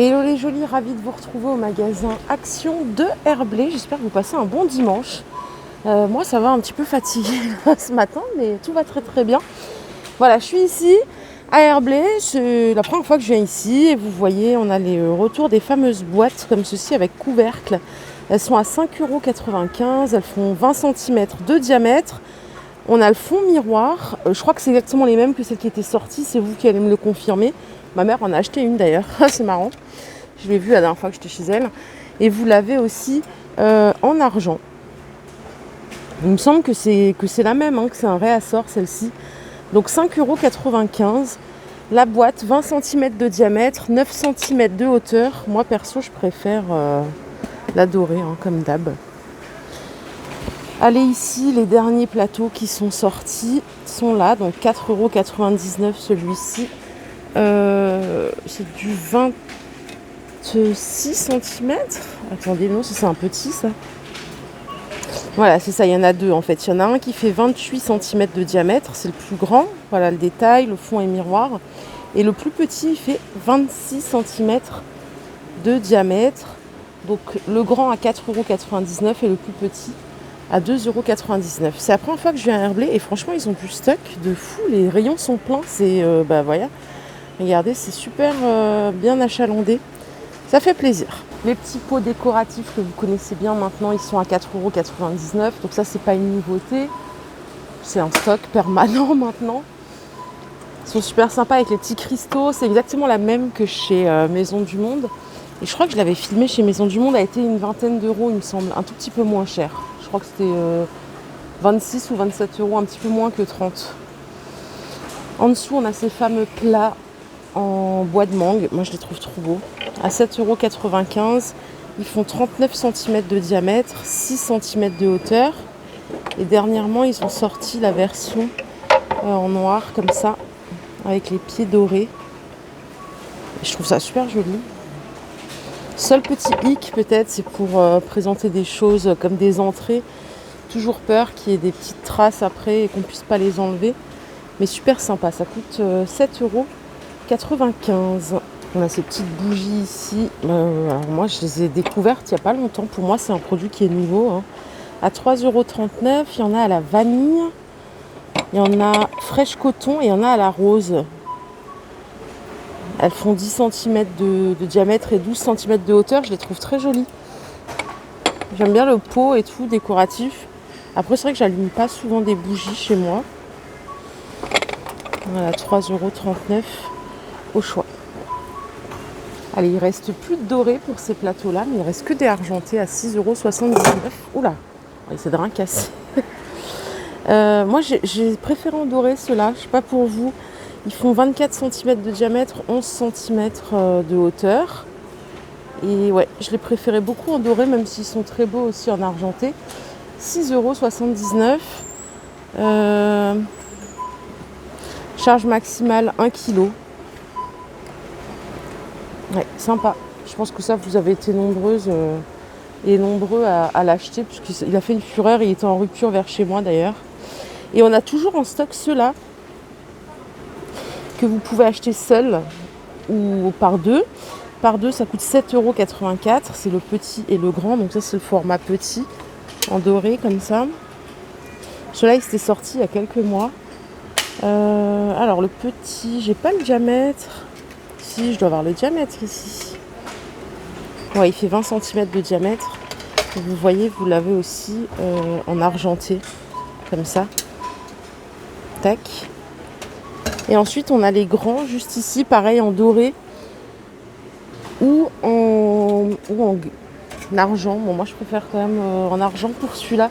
Hello les jolis, ravie de vous retrouver au magasin Action de Herblay. J'espère que vous passez un bon dimanche. Moi ça va un petit peu fatigué ce matin, mais tout va très très bien. Voilà, je suis ici à Herblay, c'est la première fois que je viens ici et vous voyez on a les retours des fameuses boîtes comme ceci avec couvercle. Elles sont à 5,95 €, elles font 20 cm de diamètre. On a le fond miroir, je crois que c'est exactement les mêmes que celles qui étaient sorties, c'est vous qui allez me le confirmer. Ma mère en a acheté une d'ailleurs, c'est marrant. Je l'ai vue la dernière fois que j'étais chez elle. Et vous l'avez aussi en argent. Il me semble que c'est la même, que c'est un réassort celle-ci. Donc 5,95 €. La boîte, 20 cm de diamètre, 9 cm de hauteur. Moi perso, je préfère la dorée, comme d'hab. Allez, ici, les derniers plateaux qui sont sortis sont là. Donc 4,99 € celui-ci. C'est du 26 cm. Attendez, non, c'est un petit ça. Voilà, c'est ça, il y en a deux en fait. Il y en a un qui fait 28 cm de diamètre, c'est le plus grand. Voilà le détail, le fond est miroir. Et le plus petit, il fait 26 cm de diamètre. Donc le grand à 4,99 € et le plus petit à 2,99 €. C'est la première fois que je viens à Herblay et franchement, ils ont du stock de fou. Les rayons sont pleins. C'est, voilà. Regardez, c'est super bien achalandé. Ça fait plaisir. Les petits pots décoratifs que vous connaissez bien maintenant, ils sont à 4,99 €. Donc ça, c'est pas une nouveauté. C'est un stock permanent maintenant. Ils sont super sympas avec les petits cristaux. C'est exactement la même que chez Maison du Monde. Et je crois que je l'avais filmé chez Maison du Monde. Elle a été une vingtaine d'euros, il me semble. Un tout petit peu moins cher. Je crois que c'était 26 ou 27 €, un petit peu moins que 30. En dessous, on a ces fameux plats en bois de mangue. Moi, je les trouve trop beaux. À 7,95 €. Ils font 39 cm de diamètre, 6 cm de hauteur. Et dernièrement, ils ont sorti la version en noir, comme ça, avec les pieds dorés. Et je trouve ça super joli. Seul petit hic, peut-être, c'est pour présenter des choses comme des entrées. Toujours peur qu'il y ait des petites traces après et qu'on ne puisse pas les enlever. Mais super sympa, ça coûte 7,95 €. On a ces petites bougies ici. Alors moi, je les ai découvertes il n'y a pas longtemps. Pour moi, c'est un produit qui est nouveau. À 3,39 €, il y en a à la vanille. Il y en a fraîche coton et il y en a à la rose. Elles font 10 cm de diamètre et 12 cm de hauteur. Je les trouve très jolies. J'aime bien le pot et tout, décoratif. Après, c'est vrai que j'allume pas souvent des bougies chez moi. Voilà, 3,39 € au choix. Allez, il ne reste plus de doré pour ces plateaux-là, mais il ne reste que des argentés à 6,79 €. Oula, on va essayer de rien casser. Moi, j'ai préféré en doré ceux-là, je ne sais pas pour vous. Ils font 24 cm de diamètre, 11 cm de hauteur. Et ouais, je les préférais beaucoup en doré, même s'ils sont très beaux aussi en argenté. 6,79 €. Charge maximale 1 kg. Ouais, sympa. Je pense que ça, vous avez été nombreuses et nombreux à l'acheter, puisqu'il a fait une fureur. Il était en rupture vers chez moi d'ailleurs. Et on a toujours en stock ceux-là que vous pouvez acheter seul ou par deux. Par deux, ça coûte 7,84 €. C'est le petit et le grand. Donc ça, c'est le format petit, en doré comme ça. Celui-là, il s'était sorti il y a quelques mois. Alors, le petit, j'ai pas le diamètre. Si, je dois avoir le diamètre ici. Ouais, il fait 20 cm de diamètre. Et vous voyez, vous l'avez aussi en argenté, comme ça. Tac. Et ensuite, on a les grands, juste ici, pareil, en doré. Ou en argent. Bon, moi, je préfère quand même en argent pour celui-là.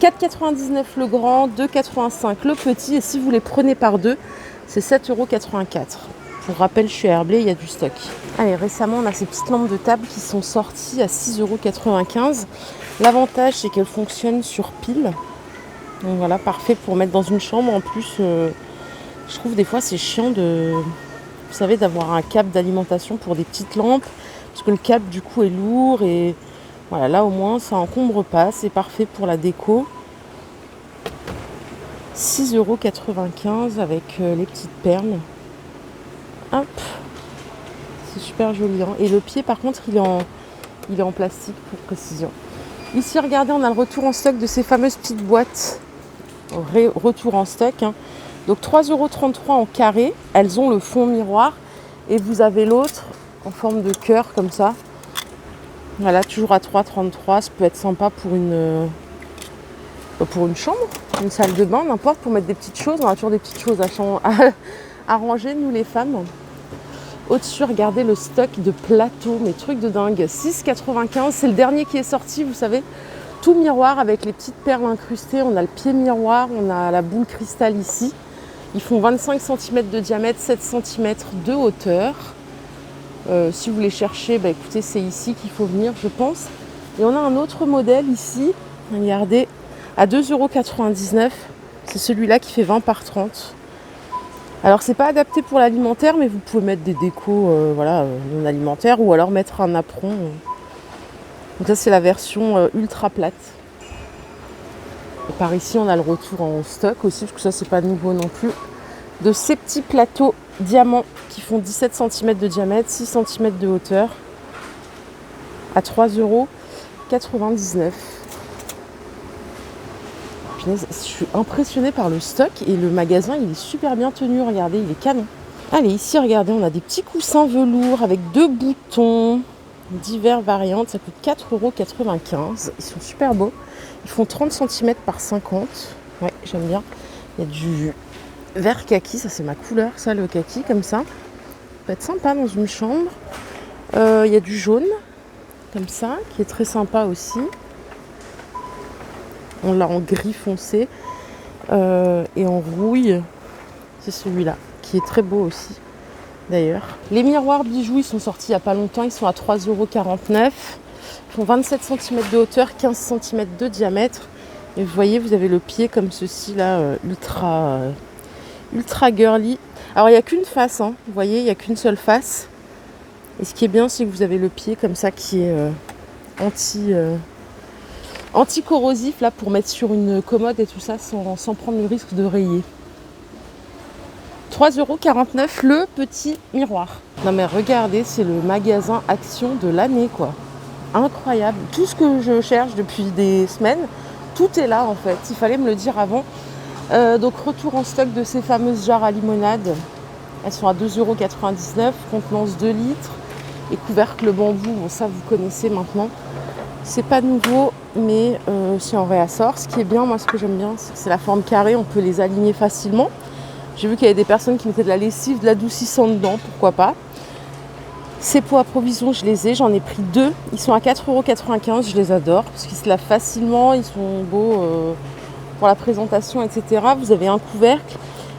4,99 € le grand, 2,85 € le petit. Et si vous les prenez par deux, c'est 7,84 €. Pour rappel, je suis à Herblay, il y a du stock. Allez, récemment, on a ces petites lampes de table qui sont sorties à 6,95 €. L'avantage, c'est qu'elles fonctionnent sur pile. Donc voilà, parfait pour mettre dans une chambre. En plus, je trouve des fois, c'est chiant vous savez, d'avoir un câble d'alimentation pour des petites lampes. Parce que le câble, du coup, est lourd. Et voilà, là, au moins, ça encombre pas. C'est parfait pour la déco. 6,95 € avec les petites perles. Hop. C'est super joli. Hein. Et le pied, par contre, il est en plastique pour précision. Ici, regardez, on a le retour en stock de ces fameuses petites boîtes. Retour en stock. Hein. Donc 3,33 € en carré. Elles ont le fond miroir. Et vous avez l'autre en forme de cœur comme ça. Voilà, toujours à 3,33 €. Ça peut être sympa pour une chambre, une salle de bain, n'importe, pour mettre des petites choses. On a toujours des petites choses à ranger, nous les femmes. Au-dessus, regardez le stock de plateaux, mais trucs de dingue. 6,95 €, c'est le dernier qui est sorti, vous savez. Tout miroir avec les petites perles incrustées. On a le pied miroir, on a la boule cristal ici. Ils font 25 cm de diamètre, 7 cm de hauteur. Si vous les cherchez, bah écoutez, c'est ici qu'il faut venir, je pense. Et on a un autre modèle ici, regardez, à 2,99 €. C'est celui-là qui fait 20 par 30. Alors, c'est pas adapté pour l'alimentaire, mais vous pouvez mettre des décos non alimentaires ou alors mettre un apron. Donc ça, c'est la version ultra plate. Et par ici, on a le retour en stock aussi, parce que ça, c'est pas nouveau non plus. De ces petits plateaux diamants qui font 17 cm de diamètre, 6 cm de hauteur, à 3,99 €. Je suis impressionnée par le stock et le magasin, il est super bien tenu. Regardez, il est canon. Allez, ici, regardez, on a des petits coussins velours avec 2 boutons, divers variantes. Ça coûte 4,95 €. Ils sont super beaux. Ils font 30 cm par 50. Ouais, j'aime bien. Il y a du vert kaki, ça c'est ma couleur, ça, le kaki, comme ça. Ça peut être sympa dans une chambre. Il y a du jaune, comme ça, qui est très sympa aussi. On l'a en gris foncé et en rouille. C'est celui-là, qui est très beau aussi, d'ailleurs. Les miroirs bijoux, ils sont sortis il n'y a pas longtemps. Ils sont à 3,49 €. Ils font 27 cm de hauteur, 15 cm de diamètre. Et vous voyez, vous avez le pied comme ceci, là, ultra girly. Alors, il n'y a qu'une face, hein. Vous voyez, il n'y a qu'une seule face. Et ce qui est bien, c'est que vous avez le pied comme ça qui est anti-corrosif, là, pour mettre sur une commode et tout ça, sans prendre le risque de rayer. 3,49 € le petit miroir. Non mais regardez, c'est le magasin Action de l'année, quoi. Incroyable. Tout ce que je cherche depuis des semaines, tout est là en fait. Il fallait me le dire avant. Donc retour en stock de ces fameuses jarres à limonade. Elles sont à 2,99 €, contenance 2 litres. Et couvercle bambou, bon ça vous connaissez maintenant. C'est pas nouveau, mais c'est en réassort. Ce qui est bien, moi ce que j'aime bien, c'est que c'est la forme carrée, on peut les aligner facilement. J'ai vu qu'il y avait des personnes qui mettaient de la lessive, de l'adoucissant dedans, pourquoi pas. Ces pots à provision, je les ai, j'en ai pris 2. Ils sont à 4,95 €, je les adore, parce qu'ils se lavent facilement, ils sont beaux pour la présentation, etc. Vous avez un couvercle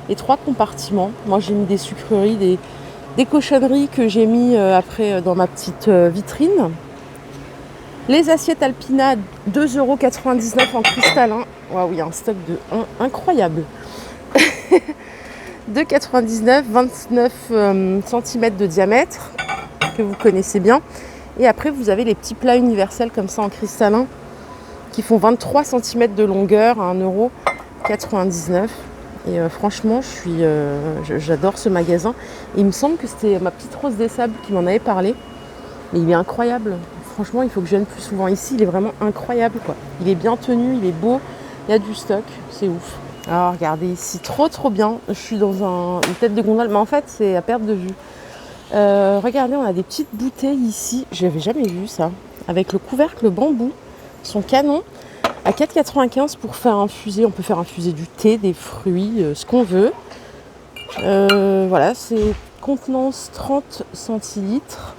et 3 compartiments. Moi j'ai mis des sucreries, des cochonneries que j'ai mis après dans ma petite vitrine. Les assiettes Alpina, 2,99 € en cristallin. Waouh, il y a un stock de incroyable. 2,99 €, 29 cm de diamètre, que vous connaissez bien. Et après, vous avez les petits plats universels comme ça en cristallin, qui font 23 cm de longueur à 1,99 €. Et franchement, j'adore ce magasin. Et il me semble que c'était ma petite Rose des Sables qui m'en avait parlé. Mais il est incroyable. Franchement, il faut que je vienne plus souvent ici. Il est vraiment incroyable, quoi. Il est bien tenu, il est beau. Il y a du stock. C'est ouf. Alors, regardez ici. Trop bien. Je suis dans une tête de gondole. Mais en fait, c'est à perte de vue. Regardez, on a des petites bouteilles ici. Je n'avais jamais vu ça. Avec le couvercle bambou. Ils sont canons. À 4,95 € pour faire infuser. On peut faire infuser du thé, des fruits, ce qu'on veut. Voilà, c'est contenance 30 centilitres.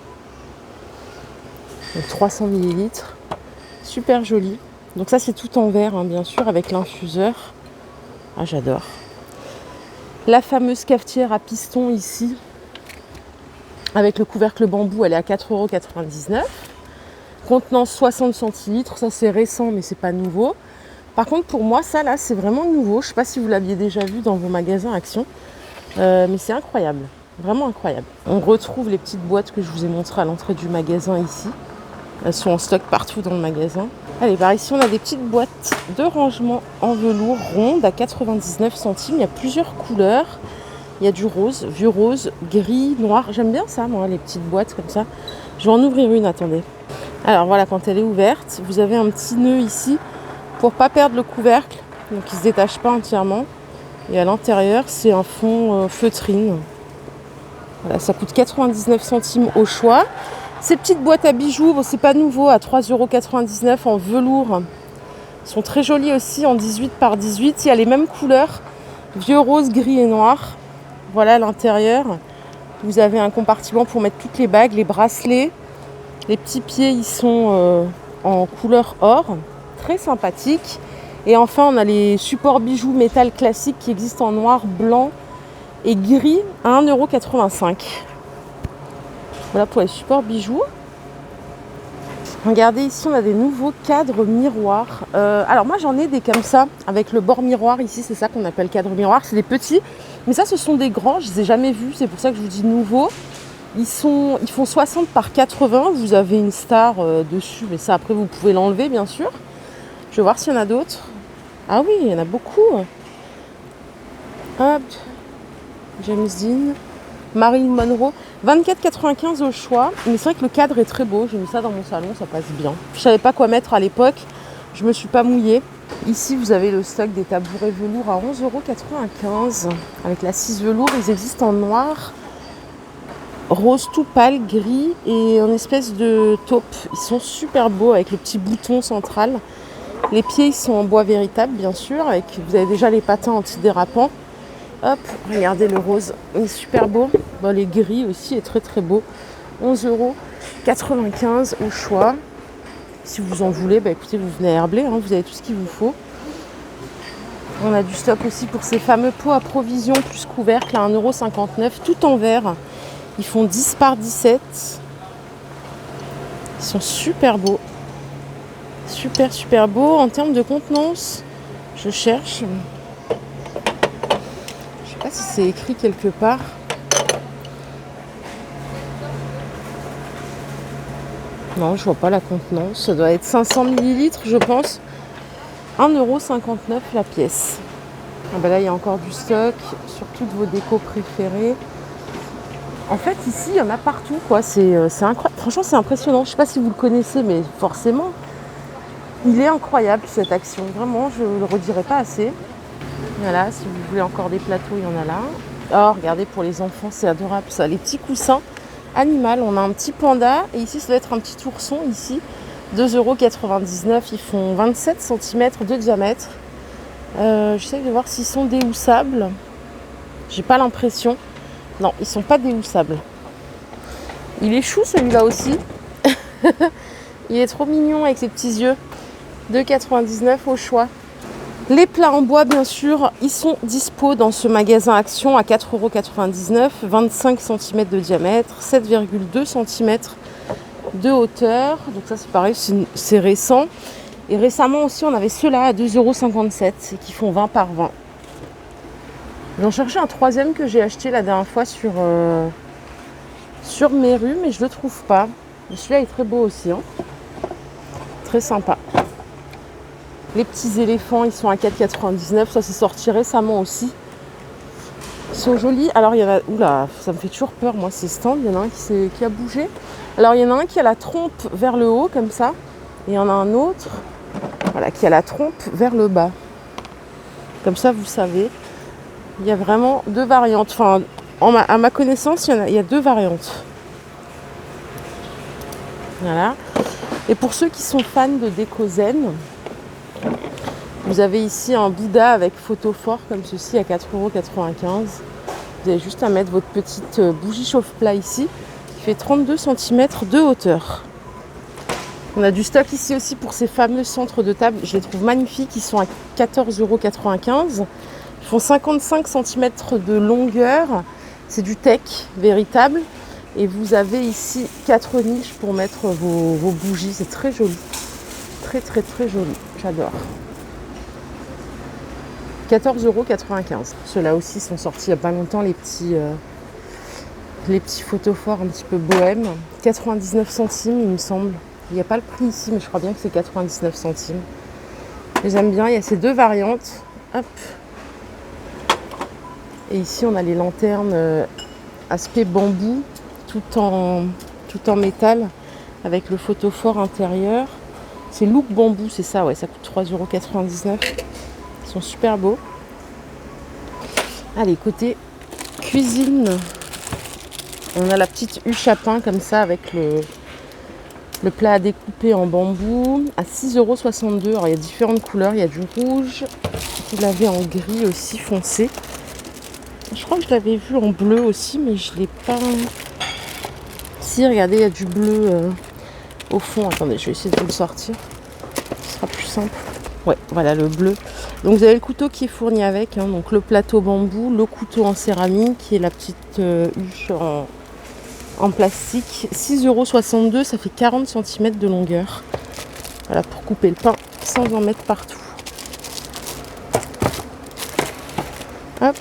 Donc 300 ml. Super joli. Donc ça, c'est tout en verre, hein, bien sûr, avec l'infuseur. Ah, j'adore. La fameuse cafetière à piston ici, avec le couvercle bambou, elle est à 4,99 €. Contenance 60 centilitres. Ça, c'est récent, mais c'est pas nouveau. Par contre, pour moi, ça, là, c'est vraiment nouveau. Je sais pas si vous l'aviez déjà vu dans vos magasins Action. Mais c'est incroyable. Vraiment incroyable. On retrouve les petites boîtes que je vous ai montrées à l'entrée du magasin ici. Elles sont en stock partout dans le magasin. Allez, par ici, on a des petites boîtes de rangement en velours rondes à 99 centimes. Il y a plusieurs couleurs. Il y a du rose, vieux rose, gris, noir. J'aime bien ça, moi, les petites boîtes comme ça. Je vais en ouvrir une, attendez. Alors voilà, quand elle est ouverte, vous avez un petit nœud ici pour pas perdre le couvercle. Donc il ne se détache pas entièrement. Et à l'intérieur, c'est un fond feutrine. Voilà, ça coûte 99 centimes au choix. Ces petites boîtes à bijoux, bon, c'est pas nouveau, à 3,99 € en velours. Elles sont très jolies aussi, en 18 par 18. Il y a les mêmes couleurs, vieux rose, gris et noir. Voilà l'intérieur. Vous avez un compartiment pour mettre toutes les bagues, les bracelets. Les petits pieds, ils sont en couleur or. Très sympathique. Et enfin, on a les supports bijoux métal classiques qui existent en noir, blanc et gris à 1,85 €. Voilà pour les supports bijoux. Regardez ici, on a des nouveaux cadres miroirs. Alors moi, j'en ai des comme ça, avec le bord miroir. Ici, c'est ça qu'on appelle cadre miroir. C'est des petits. Mais ça, ce sont des grands. Je ne les ai jamais vus. C'est pour ça que je vous dis nouveau. Ils font 60 par 80. Vous avez une star dessus. Mais ça, après, vous pouvez l'enlever, bien sûr. Je vais voir s'il y en a d'autres. Ah oui, il y en a beaucoup. Hop. James Dean. Marilyn Monroe. 24,95 € au choix. Mais c'est vrai que le cadre est très beau. J'ai mis ça dans mon salon, ça passe bien. Je ne savais pas quoi mettre à l'époque. Je ne me suis pas mouillée. Ici, vous avez le stock des tabourets velours à 11,95 € avec l'assise velours. Ils existent en noir, rose tout pâle, gris et en espèce de taupe. Ils sont super beaux avec le petit bouton central. Les pieds, ils sont en bois véritable, bien sûr. Vous avez déjà les patins antidérapants. Hop, regardez le rose, il est super beau. Bon, les gris aussi est très très beau. 11,95 € au choix. Si vous en voulez, bah écoutez, vous venez à Herblay, hein, vous avez tout ce qu'il vous faut. On a du stock aussi pour ces fameux pots à provision plus couvercle à 1,59 €, tout en verre. Ils font 10 par 17. Ils sont super beaux. Super super beaux. En termes de contenance, je cherche. Je sais pas si c'est écrit quelque part. Non, je vois pas la contenance. Ça doit être 500 ml, je pense. 1,59 € la pièce. Ah ben là, il y a encore du stock sur toutes vos décos préférées. En fait, ici, il y en a partout, quoi. C'est incroyable. Franchement, c'est impressionnant. Je sais pas si vous le connaissez, mais forcément, il est incroyable, cette action. Vraiment, je ne le redirai pas assez. Voilà, si vous voulez encore des plateaux, il y en a là. Oh, regardez, pour les enfants, c'est adorable, ça. Les petits coussins animal. On a un petit panda. Et ici, ça doit être un petit ourson, ici. 2,99 €. Ils font 27 cm de diamètre. J'essaie de voir s'ils sont déhoussables. J'ai pas l'impression. Non, ils sont pas déhoussables. Il est chou, celui-là aussi. Il est trop mignon avec ses petits yeux. 2,99 € au choix. Les plats en bois, bien sûr, ils sont dispo dans ce magasin Action à 4,99 €, 25 cm de diamètre, 7,2 cm de hauteur. Donc ça, c'est pareil, c'est récent. Et récemment aussi, on avait ceux-là à 2,57 € et qui font 20 par 20. J'en cherchais un troisième que j'ai acheté la dernière fois sur Meru, mais je ne le trouve pas. Celui-là est très beau aussi, hein. Très sympa. Les petits éléphants, ils sont à 4,99 €. Ça, c'est sorti récemment aussi. Ils sont jolis. Alors, il y en a... Oula, ça me fait toujours peur, moi, ces stands. Il y en a un qui a bougé. Alors, il y en a un qui a la trompe vers le haut, comme ça. Et il y en a un autre, voilà, qui a la trompe vers le bas. Comme ça, vous savez. Il y a vraiment deux variantes. Enfin, à ma connaissance, il y a deux variantes. Voilà. Et pour ceux qui sont fans de déco zen, vous avez ici un Bouddha avec photo fort comme ceci à 4,95 €. Vous avez juste à mettre votre petite bougie chauffe-plat ici, qui fait 32 cm de hauteur. On a du stock ici aussi pour ces fameux centres de table. Je les trouve magnifiques. Ils sont à 14,95 €. Ils font 55 cm de longueur. C'est du teck véritable. Et vous avez ici 4 niches pour mettre vos bougies. C'est très joli. Très très très joli. J'adore. 14,95 €. Ceux-là aussi sont sortis il n'y a pas longtemps, les petits photophores un petit peu bohèmes. 99 centimes, il me semble. Il n'y a pas le prix ici, mais je crois bien que c'est 99 centimes. Et j'aime bien, il y a ces deux variantes. Hop. Et ici, on a les lanternes aspect bambou, tout en métal, avec le photophore intérieur. C'est look bambou, c'est ça, ouais, ça coûte 3,99 €. Ils sont super beaux. Allez, côté cuisine, on a la petite huche à pain comme ça, avec le plat à découper en bambou à 6,62 €. Alors, il y a différentes couleurs, il y a du rouge, vous l'avez en gris aussi foncé. Je crois que je l'avais vu en bleu aussi, mais je ne l'ai pas... Si, regardez, il y a du bleu au fond. Attendez, je vais essayer de vous le sortir. Ce sera plus simple. Ouais, voilà le bleu. Donc vous avez le couteau qui est fourni avec, hein, donc le plateau bambou, le couteau en céramique et la petite huche en plastique. 6,62 €, ça fait 40 cm de longueur. Voilà, pour couper le pain sans en mettre partout. Hop.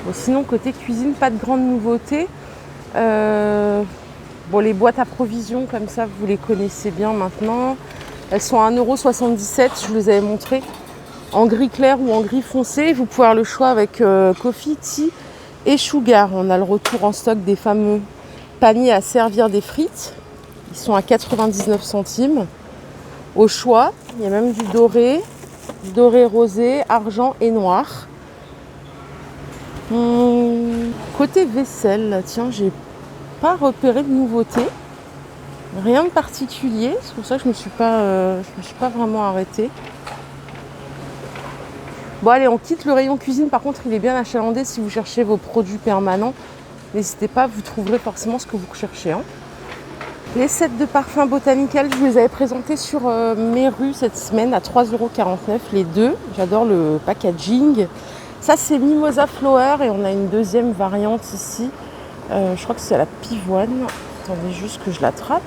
Bon, sinon, côté cuisine, pas de grande nouveauté. Bon, les boîtes à provisions, comme ça, vous les connaissez bien maintenant. Elles sont à 1,77 €, je vous les avais montrées. En gris clair ou en gris foncé. Vous pouvez avoir le choix avec coffee, tea et sugar. On a le retour en stock des fameux paniers à servir des frites. Ils sont à 99 centimes. Au choix, il y a même du doré rosé, argent et noir. Côté vaisselle, tiens, j'ai pas repéré de nouveauté. Rien de particulier, c'est pour ça que je me suis pas vraiment arrêtée. Bon allez, on quitte le rayon cuisine. Par contre, il est bien achalandé si vous cherchez vos produits permanents. N'hésitez pas, vous trouverez forcément ce que vous recherchez. Hein. Les sets de parfums Botanical, je vous les avais présentés sur mes rues cette semaine à 3,49 € les deux. J'adore le packaging. Ça, c'est Mimosa Flower et on a une deuxième variante ici. Je crois que c'est à la pivoine. Attendez juste que je l'attrape.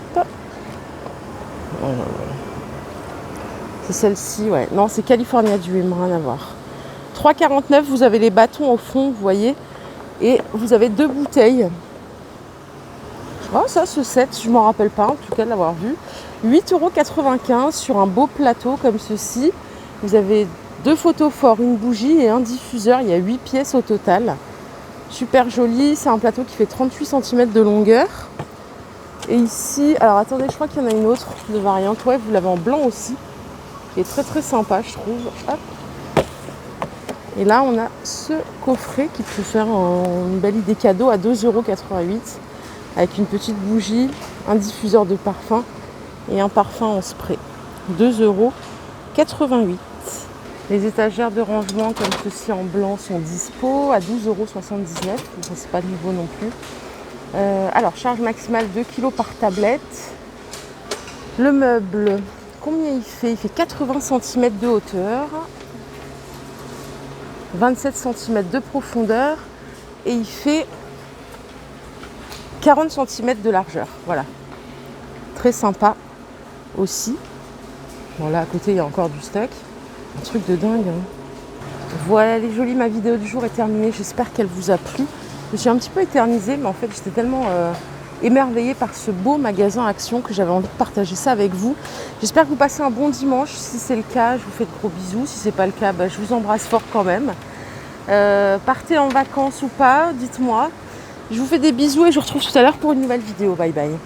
C'est celle-ci, ouais. Non, c'est California Dream, rien à voir. 3,49 €, vous avez les bâtons au fond, vous voyez. Et vous avez 2 bouteilles. Oh, ça, ce set, je ne m'en rappelle pas, en tout cas de l'avoir vu. 8,95 € sur un beau plateau comme ceci. Vous avez 2 photophores, une bougie et un diffuseur. Il y a 8 pièces au total. Super joli. C'est un plateau qui fait 38 cm de longueur. Et ici, alors attendez, je crois qu'il y en a une autre de variante. Ouais, vous l'avez en blanc aussi. Qui est très très sympa, je trouve. Hop. Et là, on a ce coffret qui peut faire une belle idée cadeau à 2,88 € avec une petite bougie, un diffuseur de parfum et un parfum en spray. 2,88 €. Les étagères de rangement comme ceci en blanc sont dispo à 12,79 €. Ça, c'est pas nouveau non plus. Alors, charge maximale 2 kg par tablette. Le meuble, combien il fait? Il fait 80 cm de hauteur. 27 cm de profondeur et il fait 40 cm de largeur. Voilà. Très sympa aussi. Bon, là à côté il y a encore du stock. Un truc de dingue. Hein. Voilà les jolis, ma vidéo du jour est terminée. J'espère qu'elle vous a plu. Je suis un petit peu éternisée, mais en fait j'étais tellement émerveillée par ce beau magasin Action que j'avais envie de partager ça avec vous. J'espère que vous passez un bon dimanche. Si c'est le cas, je vous fais de gros bisous. Si c'est pas le cas, je vous embrasse fort quand même. Partez en vacances ou pas, dites-moi. Je vous fais des bisous et je vous retrouve tout à l'heure pour une nouvelle vidéo. Bye bye.